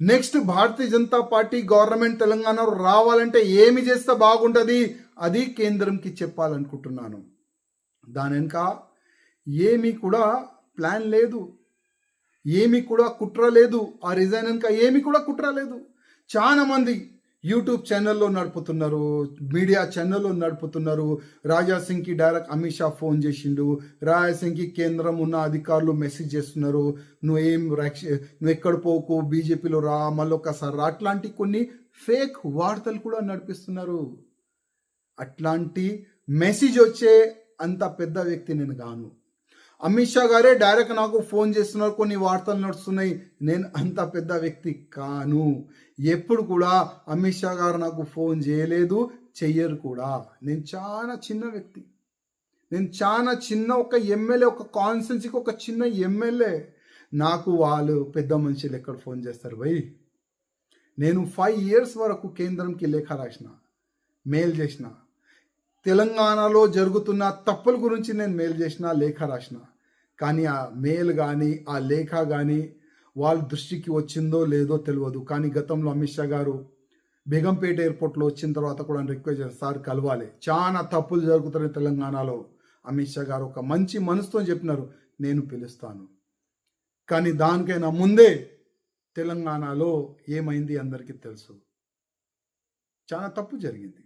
Next Bharatiya Janata party government తెలంగాణలో రావాలంటే ఏమి చేస్తే బాగుంటుంది అది కేంద్రంకి చెప్పాలనుకుంటున్నాను. దాని వెనుక ఏమీ కూడా ప్లాన్ లేదు, ఏమీ కూడా కుట్ర లేదు. ఆ రిజైన్ వెనుక ఏమీ కూడా కుట్ర లేదు. చాలా మంది యూట్యూబ్ ఛానల్లో నడుపుతున్నారు, మీడియా ఛానల్లో నడుపుతున్నారు. రాజాసింగ్కి డైరెక్ట్ అమిత్ షా ఫోన్ చేసిండు, రాజాసింగ్కి కేంద్రం ఉన్న అధికారులు మెసేజ్ చేస్తున్నారు, నువ్వు ఎక్కడ పోకు, బీజేపీలో రా, మళ్ళీ ఒకసారి రా. అట్లాంటి కొన్ని ఫేక్ వార్తలు కూడా నడిపిస్తున్నారు. అట్లాంటి మెసేజ్ వచ్చే అంత పెద్ద వ్యక్తి నేను కాను. అమిత్ షా గారే డైరెక్ట్ నాకు ఫోన్ చేస్తున్నారు, కొన్ని వార్తలు నడుస్తున్నాయి. నేను అంత పెద్ద వ్యక్తి కాను. ఎప్పుడు కూడా అమిత్ షా గారు నాకు ఫోన్ చేయలేదు, చెయ్యరు కూడా. నేను చాలా చిన్న వ్యక్తి, నేను చాలా చిన్న ఒక ఎమ్మెల్యే, ఒక కాన్స్టిట్యున్సీకి ఒక చిన్న ఎమ్మెల్యే. నాకు వాళ్ళు పెద్ద మనుషులు ఎక్కడ ఫోన్ చేస్తారు భయ్? నేను 5 years వరకు కేంద్రంకి లేఖ రాసిన, మెయిల్ చేసిన, తెలంగాణలో జరుగుతున్న తప్పుల గురించి నేను మెయిల్ చేసిన, లేఖ రాసిన. కానీ ఆ మెయిల్ కానీ ఆ లేఖ కానీ వాళ్ళ దృష్టికి వచ్చిందో లేదో తెలియదు. కానీ గతంలో అమిత్ షా గారు బేగంపేట ఎయిర్పోర్ట్లో వచ్చిన తర్వాత కూడా రిక్వెస్ట్ చేస్తారు, సార్ కలవాలి, చాలా తప్పులు జరుగుతున్నాయి తెలంగాణలో. అమిత్ షా గారు ఒక మంచి మనసుతో చెప్పినారు, నేను పిలుస్తాను. కానీ దానికైనా ముందే తెలంగాణలో ఏమైంది అందరికీ తెలుసు, చాలా తప్పు జరిగింది.